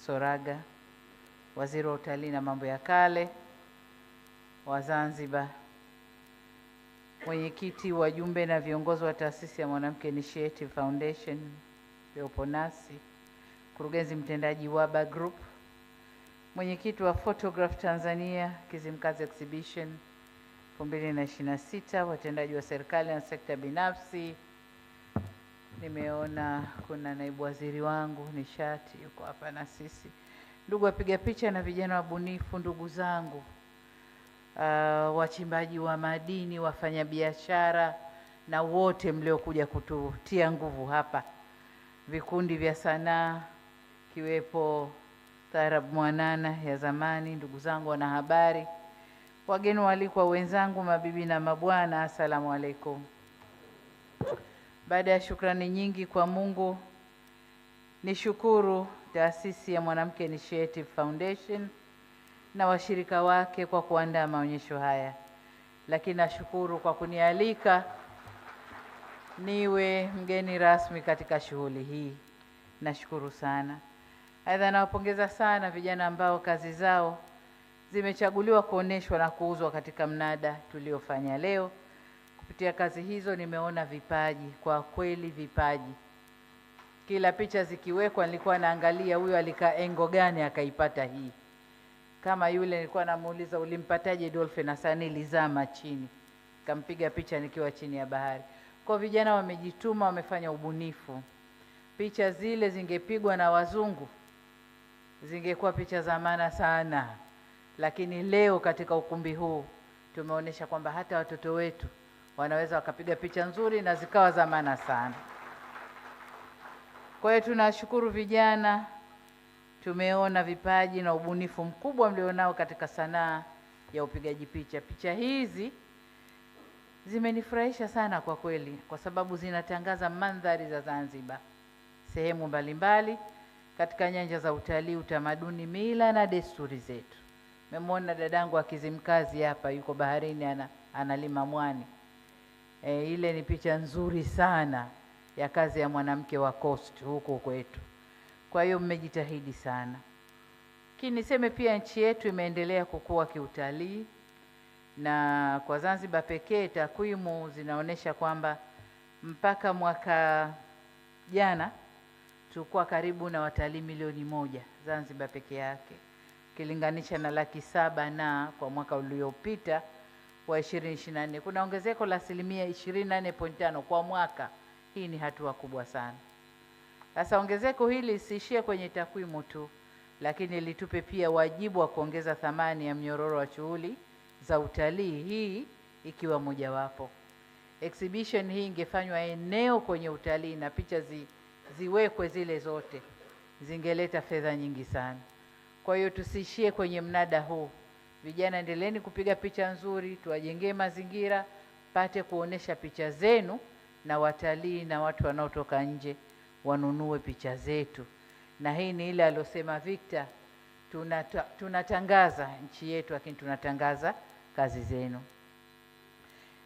Soraga, Waziri wa Utalii na Mambo ya Kale wa Zanzibar, mwenyekiti, wajumbe na viongozi wa taasisi ya Mwanamke Initiative Foundation waliopo nasi, mkurugenzi mtendaji Waba Group, mwenyekiti wa Photograph Tanzania Kizimkazi Exhibition 2026, watendaji wa serikali na sekta binafsi. Nimeona kuna naibu waziri wangu nishati yuko hapa na sisi, ndugu wapiga picha na vijana wabunifu, ndugu zangu, wachimbaji wa madini, wafanyabiashara na wote mliokuja kututia nguvu hapa, vikundi vya sanaa kiwepo Taarab Mwanana ya zamani, ndugu zangu wanahabari, wageni walikwa wenzangu, mabibi na mabwana, asalamu alaykum. Baada ya shukrani nyingi kwa Mungu, nishukuru taasisi ya Mwanamke Initiative Foundation na washirika wake kwa kuandaa maonyesho haya, lakini nashukuru kwa kunialika niwe mgeni rasmi katika shughuli hii. Nashukuru sana. Aidha, nawapongeza sana vijana ambao kazi zao zimechaguliwa kuoneshwa na kuuzwa katika mnada tuliofanya leo. Kupitia kazi hizo nimeona vipaji, kwa kweli vipaji. Kila picha zikiwekwa nilikuwa naangalia huyu alikaa engo gani akaipata hii. Kama yule nilikuwa namuuliza ulimpataje dolphin, na sasa nilizama chini kampiga picha nikiwa chini ya bahari. Kwa vijana wamejituma, wamefanya ubunifu. Picha zile zingepigwa na wazungu zingekuwa picha za maana sana, lakini leo katika ukumbi huu tumeonyesha kwamba hata watoto wetu wanaweza wakapiga picha nzuri na zikawa za maana sana. Kwa hiyo tunashukuru vijana, tumeona vipaji na ubunifu mkubwa mlionao katika sanaa ya upigaji picha. Picha hizi zimenifurahisha sana kwa kweli, kwa sababu zinatangaza mandhari za Zanzibar, sehemu mbalimbali katika nyanja za utalii, utamaduni, mila na desturi zetu. Memwona dadangu Kizimkazi hapa yuko baharini analima mwani. Ile ni picha nzuri sana ya kazi ya mwanamke wa Coast huko kwetu. Kwa hiyo mmejitahidi sana. Lakini niseme pia nchi yetu imeendelea kukua kiutalii, na kwa Zanzibar pekee takwimu zinaonyesha kwamba mpaka mwaka jana tulikuwa karibu na watalii milioni 1 Zanzibar peke yake, ukilinganisha na 700,000 na kwa mwaka uliopita wa 2024. Kuna ongezeko la 28.5% kwa mwaka. Hii ni hatua kubwa sana. Sasa ongezeko hili lisiishie kwenye takwimu tu, lakini litupe pia wajibu wa kuongeza thamani ya mnyororo wa shughuli za utalii, hii ikiwa mojawapo. Exhibition hii ingefanywa eneo kwenye utalii na picha ziwekwe zile zote, zingeleta fedha nyingi sana. Kwa hiyo tusiishie kwenye mnada huu. Vijana, endeleeni kupiga picha nzuri, tuwajengee mazingira, pate kuonesha picha zenu, na watalii na watu wanaotoka nje wanunue picha zetu. Na hii ni ile aliyosema Victor, tunatangaza nchi yetu, lakini tunatangaza kazi zenu.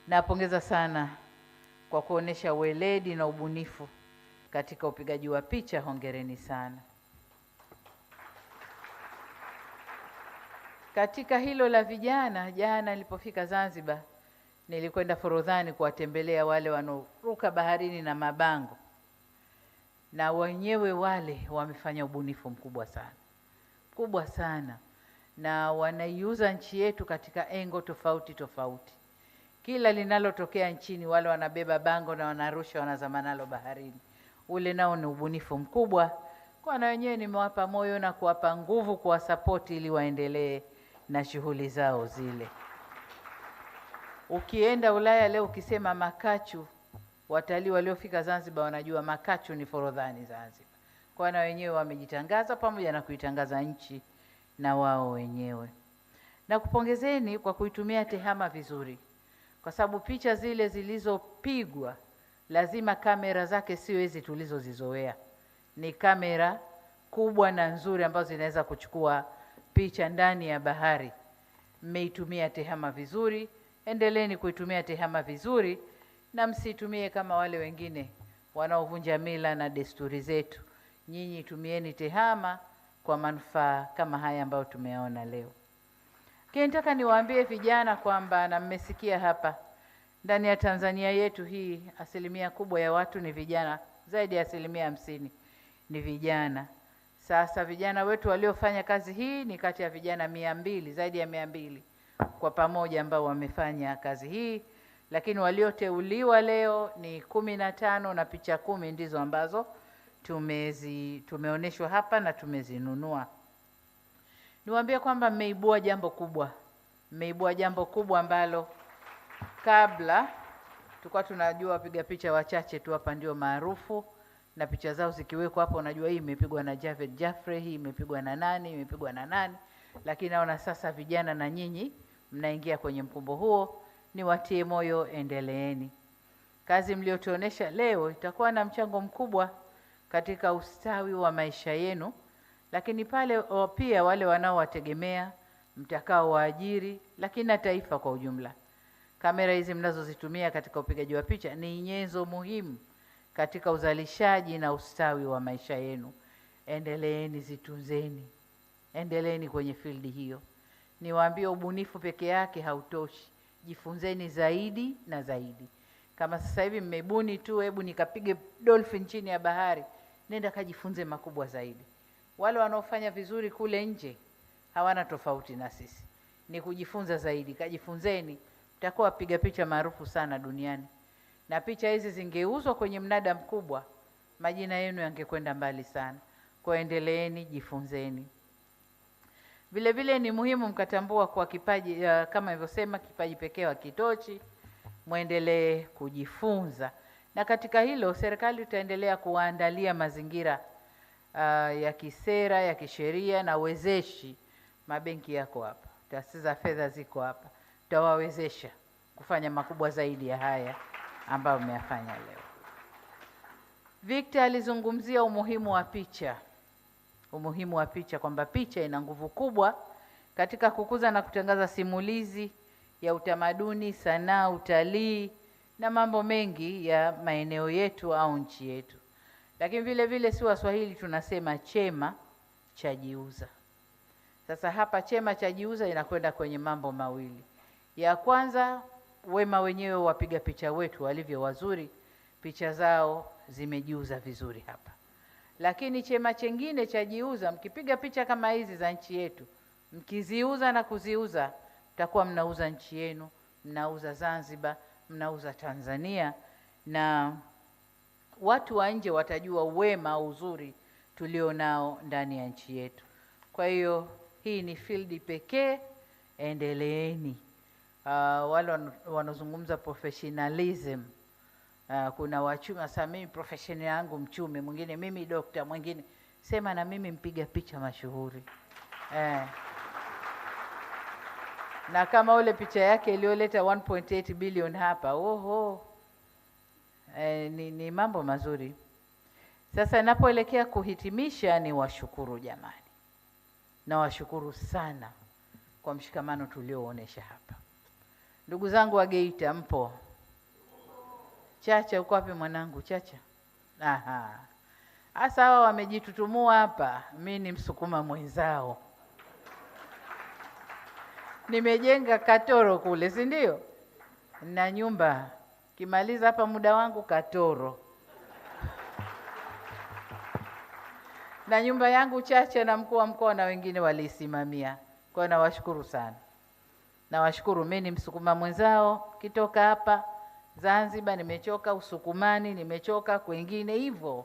Napongeza sana kwa kuonesha weledi na ubunifu katika upigaji wa picha. Hongereni sana. Katika hilo la vijana, jana nilipofika Zanzibar, nilikwenda Forodhani kuwatembelea wale wanaoruka baharini na mabango, na wenyewe wale wamefanya ubunifu mkubwa sana, na wanaiuza nchi yetu katika engo tofauti tofauti. Kila linalotokea nchini wale wanabeba bango na wanarusha, wanazama nalo baharini. Ule nao ni ubunifu mkubwa. Kwa na wenyewe nimewapa moyo na kuwapa nguvu, kuwasapoti ili waendelee na shughuli zao zile. Ukienda Ulaya leo ukisema Makachu, watalii waliofika Zanzibar wanajua Makachu ni Forodhani Zanzibar. Kwa na wenyewe wamejitangaza pamoja na kuitangaza nchi na wao wenyewe. Na kupongezeni kwa kuitumia tehama vizuri, kwa sababu picha zile zilizopigwa lazima kamera zake sio hizi tulizozizoea. Ni kamera kubwa na nzuri ambazo zinaweza kuchukua picha ndani ya bahari. Mmeitumia tehama vizuri, endeleeni kuitumia tehama vizuri, na msitumie kama wale wengine wanaovunja mila na desturi zetu. Nyinyi tumieni tehama kwa manufaa kama haya ambayo tumeona leo. Lakini nataka niwaambie vijana kwamba, na mmesikia hapa, ndani ya Tanzania yetu hii asilimia kubwa ya watu ni vijana, zaidi ya 50% ni vijana. Sasa vijana wetu waliofanya kazi hii ni kati ya vijana 200, zaidi ya 200 kwa pamoja ambao wamefanya kazi hii, lakini walioteuliwa leo ni 15 na picha 10 ndizo ambazo tumeonyeshwa hapa na tumezinunua. Niwaambie kwamba mmeibua jambo kubwa. Mmeibua jambo kubwa ambalo kabla tulikuwa tunajua wapiga picha wachache tu hapa ndio maarufu, na picha zao zikiwekwa hapo unajua hii imepigwa na Javed Jafre, hii imepigwa na nani, imepigwa na nani. Lakini naona sasa vijana na nyinyi mnaingia kwenye mkumbo huo. Niwatie moyo, endeleeni. Kazi mliotuonesha leo itakuwa na mchango mkubwa katika ustawi wa maisha yenu, lakini pale pia wale wanaowategemea, mtakao waajiri, lakini na taifa kwa ujumla. Kamera hizi mnazozitumia katika upigaji wa picha ni nyenzo muhimu katika uzalishaji na ustawi wa maisha yenu. Endeleeni, zitunzeni. Endeleeni kwenye field hiyo. Niwaambie, ubunifu peke yake hautoshi. Jifunzeni zaidi na zaidi. Kama sasa hivi mmebuni tu, hebu nikapige dolphin chini ya bahari, nenda kajifunze makubwa zaidi. Wale wanaofanya vizuri kule nje hawana tofauti na sisi. Ni kujifunza zaidi. Kajifunzeni, mtakuwa wapiga picha maarufu sana duniani. Na picha hizi zingeuzwa kwenye mnada mkubwa, majina yenu yangekwenda mbali sana. Kwa endeleeni, jifunzeni. Vile vile ni muhimu mkatambua kwa kipaji, kama nilivyosema, kipaji pekee hakitoshi. Muendelee kujifunza. Na katika hilo serikali itaendelea kuwaandalia mazingira ya kisera, ya kisheria na wezeshi. Mabenki yako hapa, taasisi za fedha ziko hapa, tutawawezesha kufanya makubwa zaidi ya haya ambayo mmeyafanya leo. Victor alizungumzia umuhimu wa picha. Umuhimu wa picha, kwamba picha ina nguvu kubwa katika kukuza na kutangaza simulizi ya utamaduni, sanaa, utalii na mambo mengi ya maeneo yetu au nchi yetu. Lakini vile vile si Waswahili tunasema chema chajiuza. Sasa hapa chema chajiuza inakwenda kwenye mambo mawili. Ya kwanza, wema wenyewe wapiga picha wetu walivyo wazuri, picha zao zimejiuza vizuri hapa. Lakini chema chengine chajiuza, mkipiga picha kama hizi za nchi yetu, mkiziuza na kuziuza, mtakuwa mnauza nchi yenu, mnauza Zanzibar, mnauza Tanzania, na watu wa nje watajua wema au uzuri tulio nao ndani ya nchi yetu. Kwa hiyo hii ni field pekee, endeleeni. Wale wanazungumza professionalism, kuna wachumi. Sasa mimi profession yangu mchumi, mwingine mimi dokta, mwingine sema na mimi mpiga picha mashuhuri. Na kama ule picha yake iliyoleta 1.8 billion hapa, ni mambo mazuri. Sasa napoelekea kuhitimisha, ni washukuru jamani. Na washukuru sana kwa mshikamano tulioonesha hapa. Ndugu zangu wa Geita, mpo? Chacha, uko wapi mwanangu? Chacha. Aha. Asa hao wamejitutumua hapa, mimi ni Msukuma mwenzao. Nimejenga Katoro kule, si ndio? Na nyumba. Kimaliza hapa muda wangu Katoro. Na nyumba yangu Chacha, na mkuu wa mkoa na wengine walisimamia. Kwa hiyo nawashukuru sana. Nawashukuru, mimi ni Msukuma mwenzao, kitoka hapa Zanzibar nimechoka, Usukumani nimechoka, kwingine hivyo.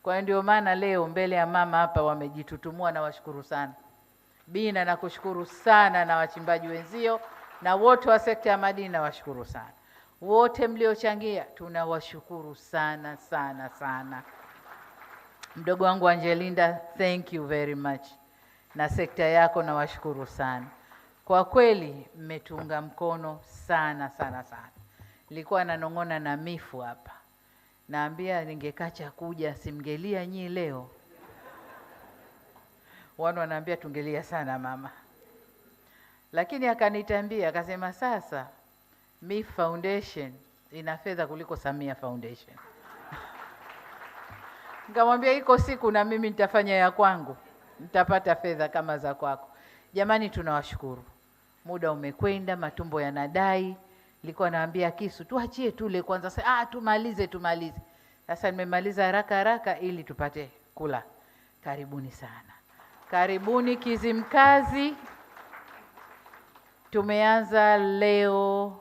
Kwa hiyo ndio maana leo mbele ya mama hapa wamejitutumua, na washukuru sana. Bina, nakushukuru sana, na wachimbaji wenzio na wote wa sekta ya madini nawashukuru sana. Wote mliochangia tunawashukuru sana sana sana. Mdogo wangu Angelinda, thank you very much. Na sekta yako nawashukuru sana. Kwa kweli mmetunga mkono sana sana sana. Nilikuwa nanong'ona na Mifu hapa, naambia ningekacha kuja simgelia nyi leo. Wanaambia tungelia sana mama. Lakini akanitambia akasema, sasa Mifu Foundation ina fedha kuliko Samia Foundation. Nikamwambia iko siku na mimi nitafanya ya kwangu. nitapata fedha kama za kwako. Jamani, tunawashukuru. Muda umekwenda, matumbo yanadai. Nilikuwa naambia Kisu tuachie tule kwanza. Sasa tumalize. Sasa nimemaliza haraka ili tupate kula. Karibuni sana. Karibuni Kizimkazi. Tumeanza leo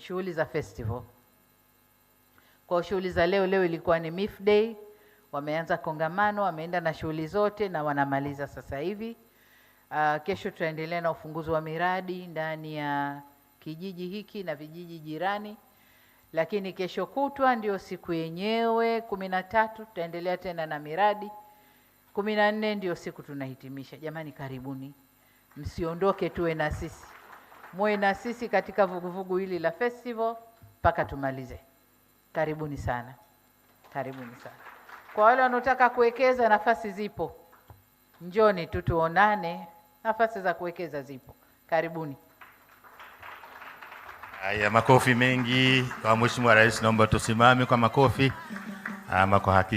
shughuli za festival. Kwa shughuli za leo ilikuwa ni MIF Day. Wameanza kongamano, wameenda na shughuli zote na wanamaliza sasa hivi. Kesho tutaendelea na ufunguzi wa miradi ndani ya kijiji hiki na vijiji jirani. Lakini kesho kutwa ndio siku yenyewe 13 tutaendelea tena na miradi. 14 ndio siku tunahitimisha. Jamani, karibuni. Msiondoke, tuwe na sisi. Muwe na sisi katika vuguvugu hili la festival mpaka tumalize. Karibuni sana. Karibuni sana. Kwa wale wanaotaka kuwekeza, nafasi zipo. Njoni tu tuonane, nafasi za kuwekeza zipo. Karibuni. Haya, makofi mengi kwa Mheshimiwa Rais. Naomba tusimame kwa makofi. Ama kwa hakika